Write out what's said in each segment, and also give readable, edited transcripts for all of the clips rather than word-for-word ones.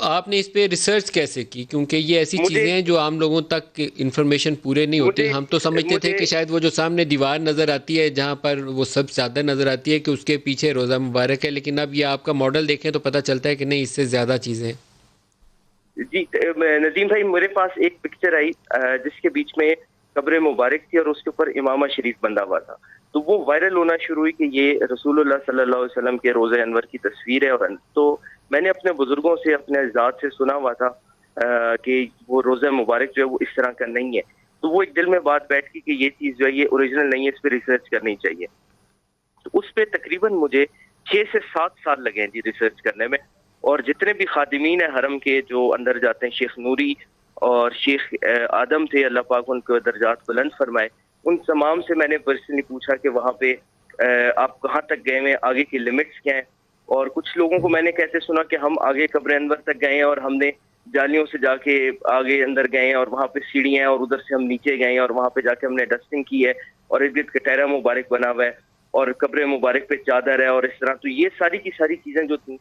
آپ نے اس پہ ریسرچ کیسے کی؟ کیونکہ یہ ایسی مجھے چیزیں ہیں جو عام لوگوں تک انفارمیشن پورے نہیں ہوتی. مجھے ہم تو سمجھتے تھے مجھے کہ شاید وہ جو سامنے دیوار نظر آتی ہے جہاں پر وہ سب زیادہ نظر آتی ہے کہ اس کے پیچھے روزہ مبارک ہے، لیکن اب یہ آپ کا ماڈل دیکھیں تو پتہ چلتا ہے کہ نہیں، اس سے زیادہ چیزیں ہیں. جی ندیم بھائی، میرے پاس ایک پکچر آئی جس کے بیچ میں قبر مبارک تھی اور اس کے اوپر امامہ شریف بندھا ہوا تھا. تو وہ وائرل ہونا شروع ہوئی کہ یہ رسول اللہ صلی اللہ علیہ وسلم کے روزہ انور کی تصویر ہے. اور تو میں نے اپنے بزرگوں سے، اپنے اجداد سے سنا ہوا تھا کہ وہ روزہ مبارک جو ہے وہ اس طرح کا نہیں ہے. تو وہ ایک دل میں بات بیٹھ گئی کہ یہ چیز جو ہے یہ اوریجنل نہیں ہے، اس پہ ریسرچ کرنی چاہیے. تو اس پہ تقریباً مجھے 6 سے 7 سال لگے ہیں جی ریسرچ کرنے میں. اور جتنے بھی خادمین ہیں حرم کے جو اندر جاتے ہیں، شیخ نوری اور شیخ آدم تھے، اللہ پاک ان کو درجات بلند فرمائے، ان تمام سے میں نے پرسنلی پوچھا کہ وہاں پہ آپ کہاں تک گئے ہیں، آگے کی لمٹس کیا ہیں. اور کچھ لوگوں کو میں نے کہتے سنا کہ ہم آگے قبر انور تک گئے ہیں اور ہم نے جالیوں سے جا کے آگے اندر گئے ہیں اور وہاں پہ سیڑھیاں ہیں اور ادھر سے ہم نیچے گئے ہیں اور وہاں پہ جا کے ہم نے ڈسٹنگ کی ہے اور ارد گرد کٹہرا مبارک بنا ہوا ہے اور قبر مبارک پہ چادر ہے اور اس طرح. تو یہ ساری کی ساری چیزیں جو تھیں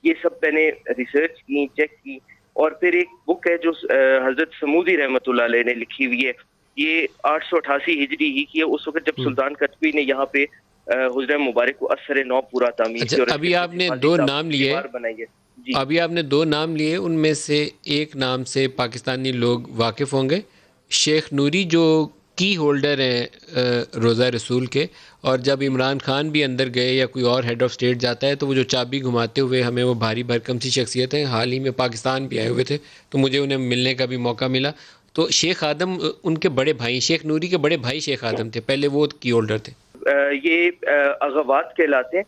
یہ سب میں نے ریسرچ کی، چیک کی. اور پھر ایک بک ہے جو حضرت سمودی رحمۃ اللہ علیہ نے لکھی ہوئی ہے، یہ 888 ہجری ہی کی ہے، اس وقت جب سلطان قطبی نے یہاں پہ حجرہ مبارک کو اثر نو پورا تعمیر اچھا، کی اور اس کے ابھی آپ پیچھے نے قاضی دو صاحب نام کی لیے. دیوار بنائی ہے. جی ابھی آپ نے 2 نام لیے، ان میں سے ایک نام سے پاکستانی لوگ واقف ہوں گے، شیخ نوری جو کی ہولڈر ہیں روزہ رسول کے. اور جب عمران خان بھی اندر گئے یا کوئی اور ہیڈ آف اسٹیٹ جاتا ہے تو وہ جو چابی گھماتے ہوئے ہمیں وہ بھاری بھرکم سی شخصیت ہیں، حال ہی میں پاکستان بھی آئے ہوئے تھے تو مجھے انہیں ملنے کا بھی موقع ملا. تو شیخ آدم ان کے بڑے بھائی، شیخ نوری کے بڑے بھائی شیخ آدم تھے، پہلے وہ کی ہولڈر تھے. یہ اغوات کہلاتے ہیں.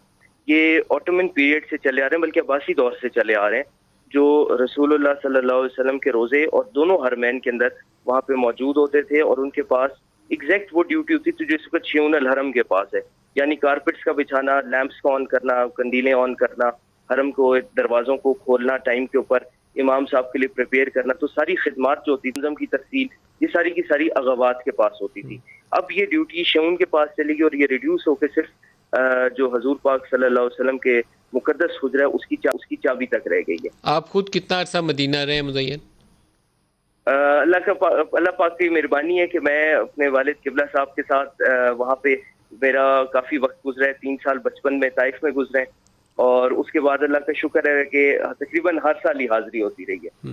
یہ آٹومن پیریڈ سے چلے آ رہے ہیں، بلکہ عباسی دور سے چلے آ رہے ہیں، جو رسول اللہ صلی اللہ علیہ وسلم کے روزے اور دونوں حرمین کے اندر وہاں پہ موجود ہوتے تھے. اور ان کے پاس ایگزیکٹ وہ ڈیوٹی ہوتی تھی جو اس وقت شیون الحرم کے پاس ہے، یعنی کارپیٹس کا بچھانا، لیمپس کو آن کرنا، کندیلیں آن کرنا، حرم کو دروازوں کو کھولنا ٹائم کے اوپر، امام صاحب کے لیے پریپیئر کرنا. تو ساری خدمات جو ہوتی تھی، نظم کی ترسیل، یہ ساری کی ساری اغوات کے پاس ہوتی تھی. اب یہ ڈیوٹی شیون کے پاس چلی گئی اور یہ ریڈیوس ہو کے صرف جو حضور پاک صلی اللہ علیہ وسلم کے مقدس حجرہ ہے اس کی چابی تک رہ گئی ہے. آپ خود کتنا عرصہ مدینہ رہے ہیں مزین؟ اللہ پاک کی مہربانی ہے کہ میں اپنے والد قبلہ صاحب کے ساتھ وہاں پہ میرا کافی وقت گزرا ہے. 3 سال بچپن میں طائف میں گزرے، اور اس کے بعد اللہ کا شکر ہے کہ تقریباً ہر سال ہی حاضری ہوتی رہی ہے.